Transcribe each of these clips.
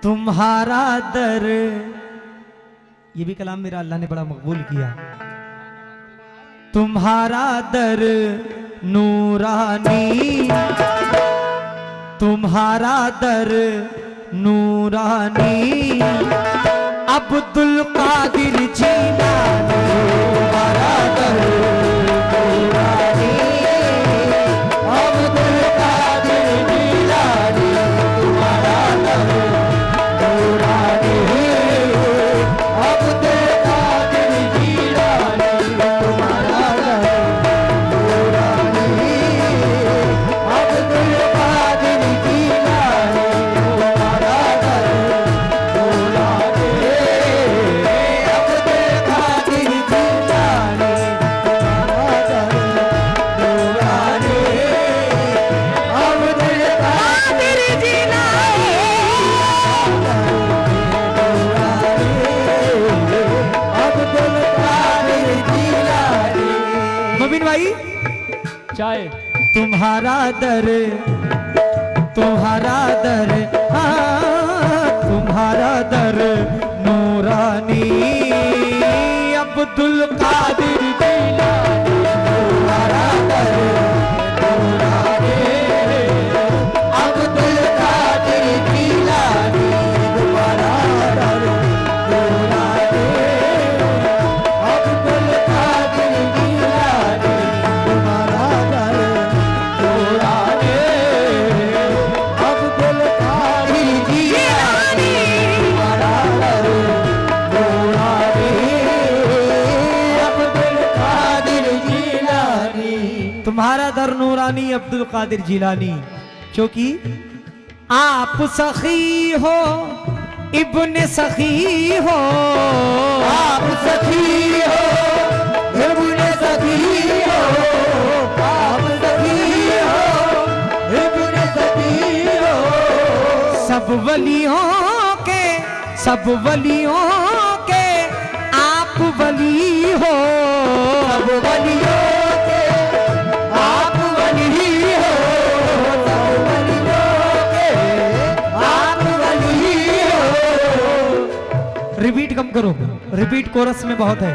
तुम्हारा दर, ये भी कलाम मेरा अल्लाह ने बड़ा मकबूल किया। तुम्हारा दर नूरानी, तुम्हारा दर नूरानी, अब्दुल कादिर जीलानी। तुम्हारा दर नूरानी, अब्दुल कादिर जीलानी। तुम्हारा दर नूरानी, अब्दुल कादिर जीलानी। तुम्हारा दर नूरानी, अब्दुल कादिर जीलानी। तुम्हारा दर नूरानी, अब्दुल कादिर जीलानी। तुम्हारा दर नूरानी, अब्दुल कादिर जीलानी। अब्दुल कादिर जीलानी। मोबिन भाई चाय तुम्हारा दर, तुम्हारा दर, हाँ तुम्हारा दर नूरानी, अब्दुल कादिर जीलानी। तुम्हारा दर नूरानी, अब्दुल कादिर जीलानी। तुम्हारा दर नूरानी, अब्दुल कादिर जीलानी। तुम्हारा दर नूरानी, अब्दुल कादिर जीलानी। तुम्हारा दर नूरानी, अब्दुल कादिर जीलानी। तुम्हारा दर नूरानी, अब्दुल कादिर जीलानी। क्योंकि आप सखी हो, इब्ने सखी हो। आप सखी हो, इब्ने सखी हो। आप सखी हो, इब्ने सखी हो। सब वलियों के, सब वलियों के आप वली हो। सब वलियों के आप वली हो। सब वलियों के आप वली हो। रिपीट कम करो, रिपीट कोरस में बहुत है।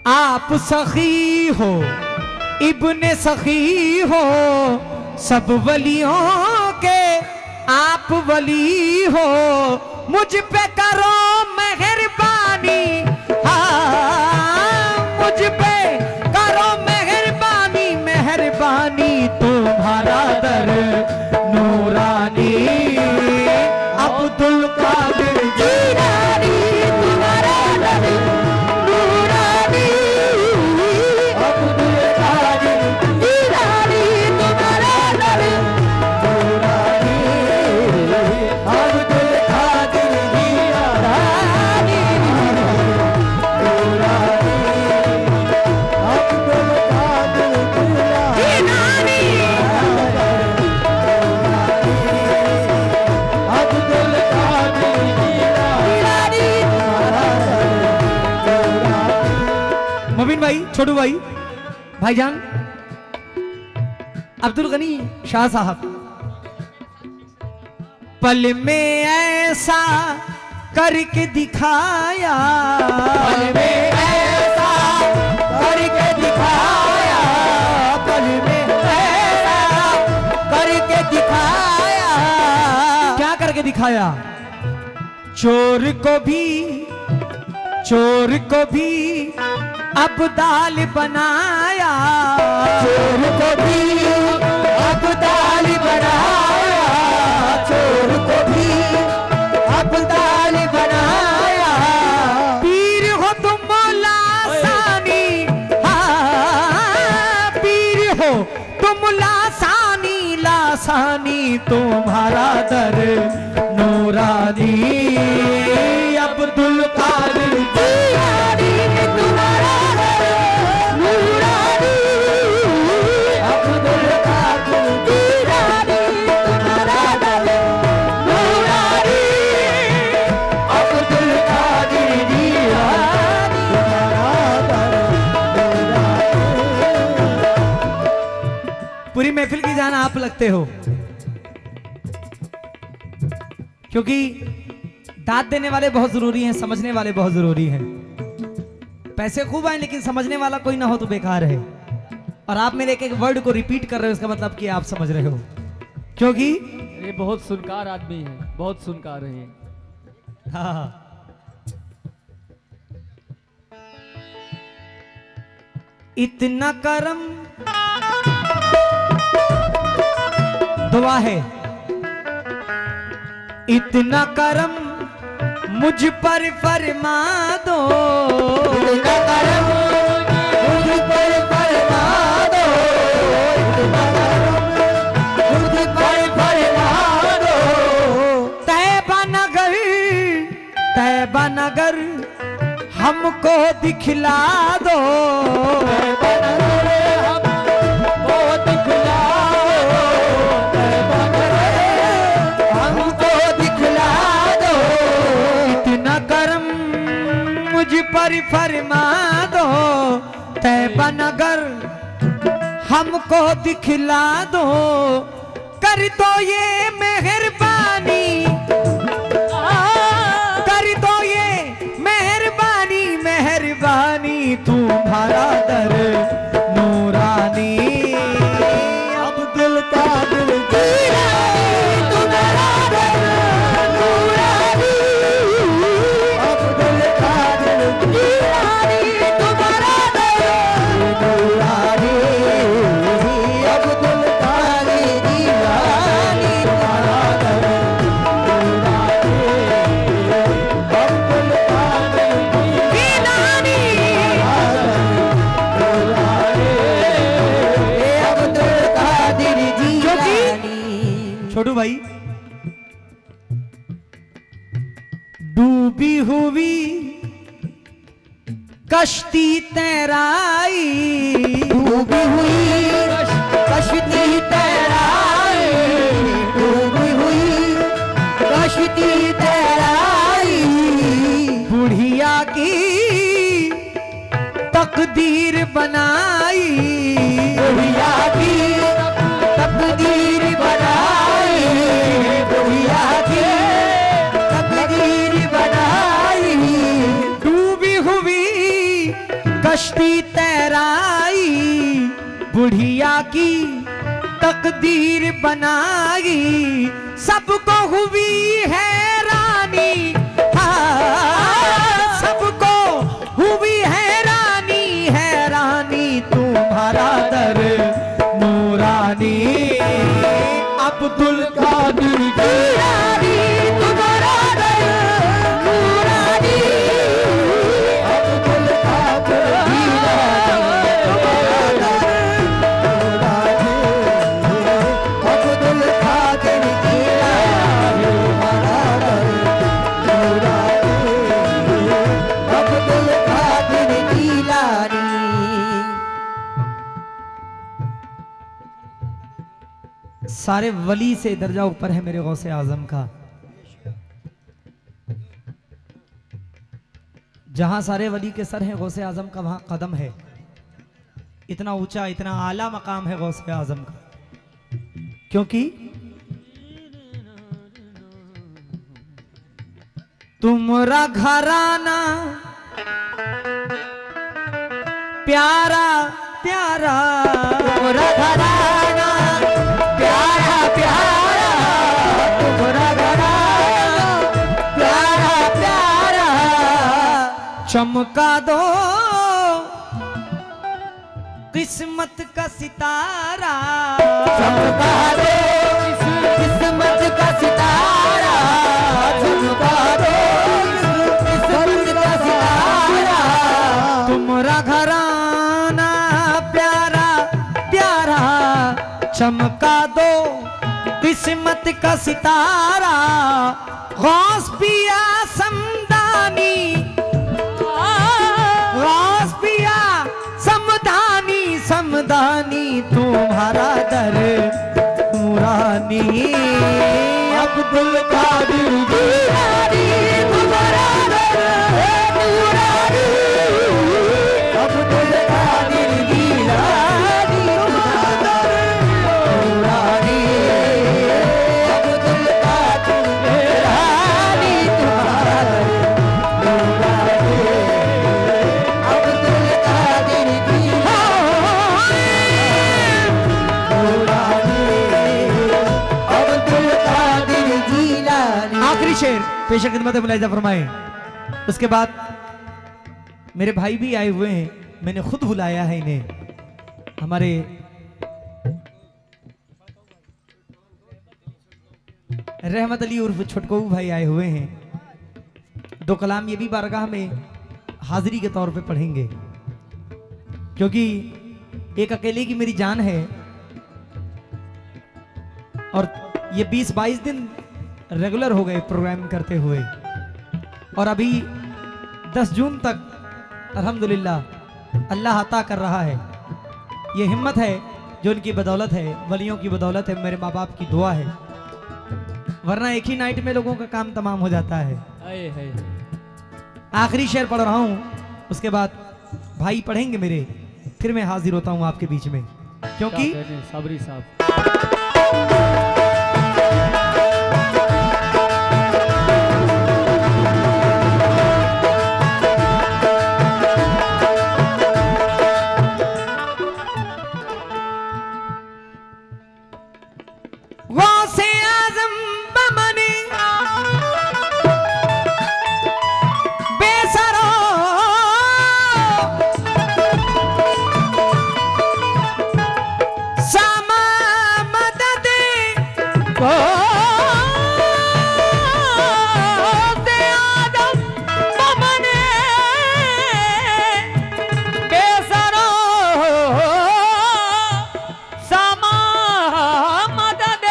आप सखी हो, इब्ने सखी हो। सब वलियों के आप वली हो। मुझ पे करो मेहरबानी, हाँ मुझ पे करो मेहरबानी। मेहरबानी तुम्हारा दर नूरानी, अब्दुल कादिर जीलानी। तुम्हारा दर नूरानी, अब्दुल कादिर जीलानी। तुम्हारा दर नूरानी, अब्दुल कादिर जीलानी। नूरानी, अब्दुल कादिर जीलानी। अब्दुल कादिर जीलानी। मोबिन भाई, छोटू भाई, भाईजान अब्दुल गनी शाह साहब, पल में ऐसा करके दिखाया। पल में ऐसा करके दिखाया। पल में ऐसा करके दिखाया। क्या करके दिखाया? चोर को भी, चोर को भी अब्दाल बनाया। चोर को भी अब्दाल बनाया। चोर को भी अब्दाल बनाया। पीर हो तुम लासानी, हाँ पीर हो तुम लासानी। लासानी तुम्हारा दर नूरानी, अब्दुल कादिर जीलानी। तुम्हारा दर नूरानी, अब्दुल कादिर जीलानी। तुम्हारा दर नूरानी, अब्दुल कादिर जीलानी। तुम्हारा दर नूरानी। पूरी महफिल की जान आप लगते हो। क्योंकि दाद देने वाले बहुत जरूरी हैं, समझने वाले बहुत जरूरी हैं। पैसे खूब आए लेकिन समझने वाला कोई ना हो तो बेकार है। और आप मेरे एक एक वर्ड को रिपीट कर रहे हो, इसका मतलब कि आप समझ रहे हो, क्योंकि ये बहुत सुनकार आदमी है, बहुत सुनकार है। हाँ इतना करम दुआ है, इतना करम मुझ पर फरमा दो, इतना करम मुझ पर फरमा दो, इतना करम मुझ पर फरमा दो। तैबा नगर हमको दिखला दो, तैबा नगर हमको दिखला दो, तैबा नगर हमको दिखला दो। इतना करम मुझ पर फरमा दो, तैबा नगर हमको दिखला दो। कर दो ये मेहरबानी, कर दो ये मेहरबानी, मेहरबानी तुम्हारा दर नूरानी अब्दुल कादिर जीलानी, तुम्हारा दर नूरानी अब्दुल कादिर जीलानी, तुम्हारा दर नूरानी अब्दुल कादिर जीलानी, तुम्हारा दर छोटू भाई। डूबी हुई कश्ती तैराई, डूबी हुई कश्ती तैराई, डूबी हुई कश्ती तैराई। बुढ़िया की तकदीर बनाई, बुढ़िया की तकदीर बनाई, बुढ़िया की तकदीर बनाई। डूबी हुई कश्ती तैराई, बुढ़िया की तकदीर बनाई। सबको हुई हैरानी, हाँ सबको हुई हैरानी, हैरानी तुम्हारा दर नूरानी अब्दुल कादिर जीलानी, तुम्हारा दर नूरानी अब्दुल कादिर जीलानी, तुम्हारा दर नूरानी अब्दुल कादिर जीलानी, तुम्हारा दर नूरानी अब्दुल कादिर जीलानी। सारे वली से दर्जा ऊपर है मेरे गौसे आजम का। जहां सारे वली के सर हैं गौसे आजम का, वहां कदम है। इतना ऊंचा इतना आला मकाम है गौसे आजम का, क्योंकि तुम्हारा घराना प्यारा प्यारा, तुम्हारा घराना प्यारा प्यारा, तुम्हारा घराना प्यारा प्यारा। चमका दो किस्मत का सितारा, चमका दो किस्मत का सितारा, चमका दो किस्मत का सितारा। तुम्हारा घराना प्यारा प्यारा, चमका दो किस्मत का सितारा। गौस पिया समदानी, गौस पिया समदानी, समदानी तुम्हारा दर नूरानी अब्दुल कादिर जीलानी, तुम्हारा दर नूरानी अब्दुल कादिर जीलानी, तुम्हारा दर नूरानी अब्दुल कादिर जीलानी। शेर पेश खिदमत मुलाहिजा फरमाएं। उसके बाद मेरे भाई भी आए हुए हैं, मैंने खुद बुलाया है इन्हें। हमारे रहमत अली उर्फ छोटकू भाई आए हुए हैं। दो कलाम ये भी बारगाह में हाजिरी के तौर पे पढ़ेंगे, क्योंकि एक अकेले की मेरी जान है और ये 20-22 दिन रेगुलर हो गए प्रोग्राम करते हुए, और अभी 10 जून तक अल्हम्दुलिल्लाह अल्लाह अता कर रहा है। ये हिम्मत है जो उनकी बदौलत है, वलियों की बदौलत है, मेरे माँ बाप की दुआ है, वरना एक ही नाइट में लोगों का काम तमाम हो जाता है। आखिरी शेर पढ़ रहा हूं, उसके बाद भाई पढ़ेंगे मेरे, फिर मैं हाजिर होता हूं आपके बीच में, क्योंकि सबरी साहब गौसे आज़म बमने बेसरो सामा मदद गौसे आज़म बमने बेसरो सामा मदद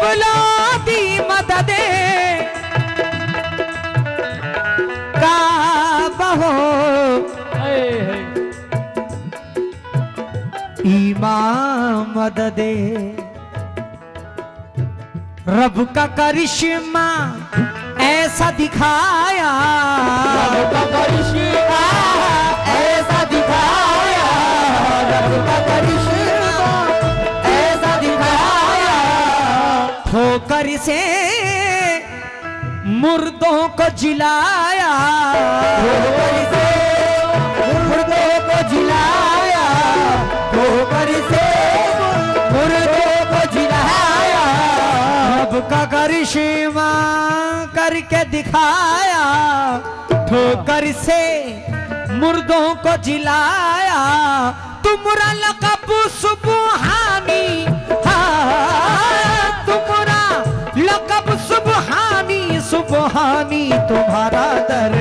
बुलाती मदद काबा हो इमाम मदद रब का करिश्मा ऐसा दिखाया, रब का करिश्मा ऐसा दिखाया, रब का करिश्मा ऐसा दिखाया, ठोकर से मुर्दों को जिलाया, ठोकर से मुर्दों को जिलाया, ठोकर से मुर्दों को जिलाया, रब का करिश्मा करके दिखाया, ठोकर से मुर्दों को जिलाया, तुमरा लक़ब सुबहानी, तुम्हारा लक़ब सुबहानी, सुबहानी तुम्हारा दर